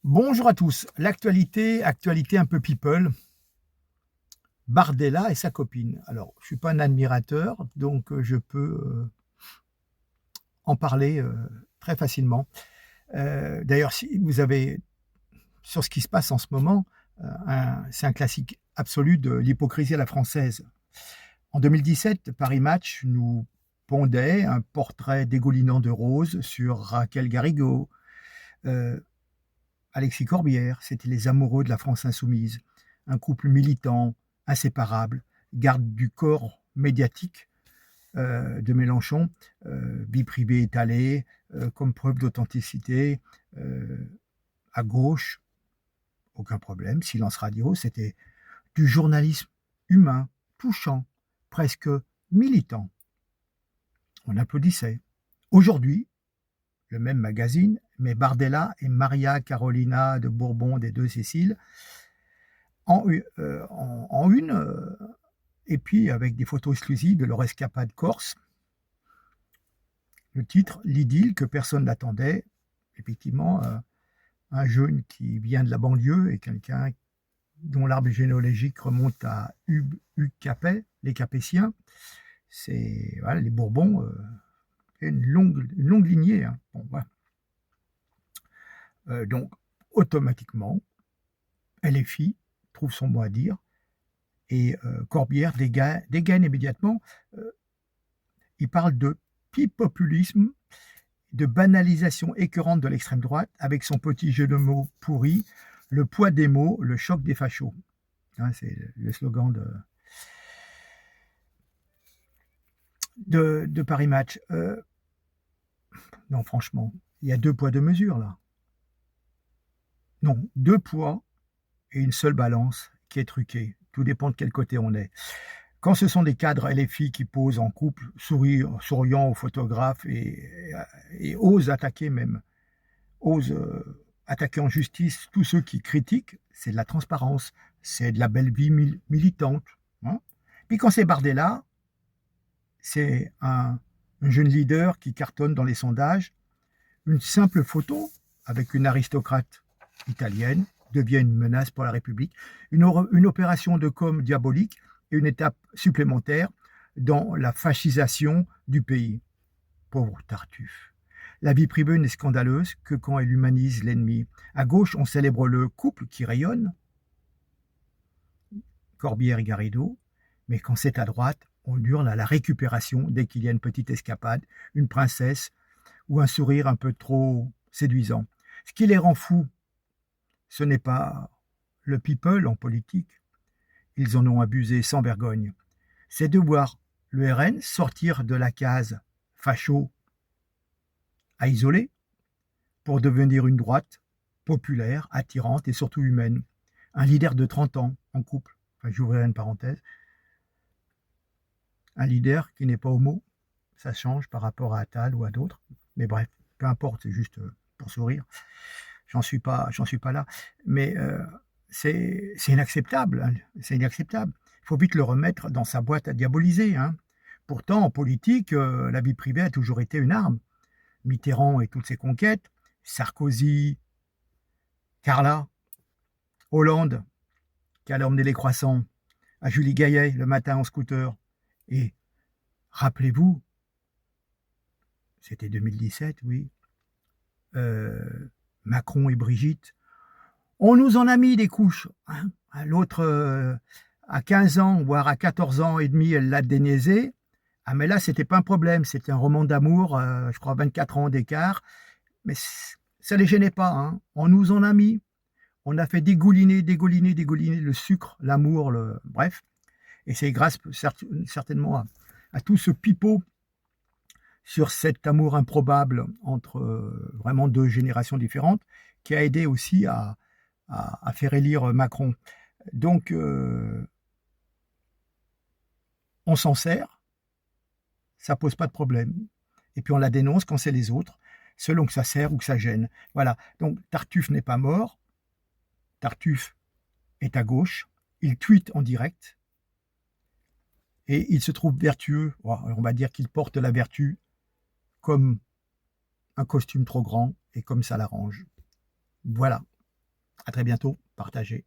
Bonjour à tous. Actualité un peu people. Bardella et sa copine. Alors, je suis pas un admirateur, donc je peux en parler très facilement. D'ailleurs, si vous avez sur ce qui se passe en ce moment, c'est un classique absolu de l'hypocrisie à la française. En 2017, Paris Match nous pondait un portrait dégoulinant de roses sur Raquel Garrigo, euh, Alexis Corbière, c'était les amoureux de la France insoumise, un couple militant, inséparable, garde du corps médiatique de Mélenchon, vie privée étalée, comme preuve d'authenticité, euh, à gauche, aucun problème, silence radio, c'était du journalisme humain, touchant, presque militant. On applaudissait. Aujourd'hui, le même magazine, mais Bardella et Maria Carolina de Bourbon des Deux Siciles en une, et puis avec des photos exclusives de leur escapade corse. Le titre, l'idylle que personne n'attendait. Effectivement, un jeune qui vient de la banlieue et quelqu'un dont l'arbre généalogique remonte à Hugues Capet, les Capétiens. C'est voilà, les Bourbons, une longue lignée. Hein. Bon, voilà. Donc, automatiquement, LFI trouve son mot à dire et Corbière dégaine immédiatement. Il parle de populisme, de banalisation écœurante de l'extrême droite avec son petit jeu de mots pourri, le poids des mots, le choc des fachos. Hein, c'est le slogan de Paris Match. Non, franchement, il y a deux poids, deux mesures là. Non, deux poids et une seule balance qui est truquée. Tout dépend de quel côté on est. Quand ce sont des cadres LFI qui posent en couple, souriant aux photographes et osent attaquer même, osent attaquer en justice tous ceux qui critiquent, c'est de la transparence, c'est de la belle vie militante. Hein. Puis quand c'est Bardella, c'est un jeune leader qui cartonne dans les sondages, une simple photo avec une aristocrate italienne devient une menace pour la République, une opération de com diabolique et une étape supplémentaire dans la fascisation du pays. Pauvre Tartuffe. La vie privée n'est scandaleuse que quand elle humanise l'ennemi. À gauche, on célèbre le couple qui rayonne, Corbière et Garrido, mais quand c'est à droite, on hurle à la récupération dès qu'il y a une petite escapade, une princesse ou un sourire un peu trop séduisant. Ce qui les rend fous, ce n'est pas le people en politique, ils en ont abusé sans vergogne, c'est de voir le RN sortir de la case facho à isoler pour devenir une droite populaire, attirante et surtout humaine. Un leader de 30 ans en couple, enfin j'ouvrirai une parenthèse, un leader qui n'est pas homo, ça change par rapport à Attal ou à d'autres, mais bref, peu importe, c'est juste pour sourire. J'en suis pas là, mais c'est inacceptable, hein, c'est inacceptable. Il faut vite le remettre dans sa boîte à diaboliser. Hein. Pourtant, en politique, la vie privée a toujours été une arme. Mitterrand et toutes ses conquêtes, Sarkozy, Carla, Hollande, qui allait emmener les croissants, à Julie Gaillet le matin en scooter. Et rappelez-vous, c'était 2017, oui, Macron et Brigitte, on nous en a mis des couches. Hein. L'autre, à 15 ans, voire à 14 ans et demi, elle l'a déniaisé. Ah, mais là, c'était pas un problème. C'était un roman d'amour, je crois 24 ans d'écart. Mais ça les gênait pas. Hein. On nous en a mis. On a fait dégouliner le sucre, l'amour, bref. Et c'est grâce certainement à tout ce pipeau sur cet amour improbable entre vraiment deux générations différentes qui a aidé aussi à faire élire Macron. Donc, on s'en sert, ça pose pas de problème. Et puis on la dénonce quand c'est les autres, selon que ça sert ou que ça gêne. Voilà. Donc Tartuffe n'est pas mort. Tartuffe est à gauche. Il tweete en direct. Et il se trouve vertueux. On va dire qu'il porte la vertu comme un costume trop grand et comme ça l'arrange. Voilà. À très bientôt, partagez.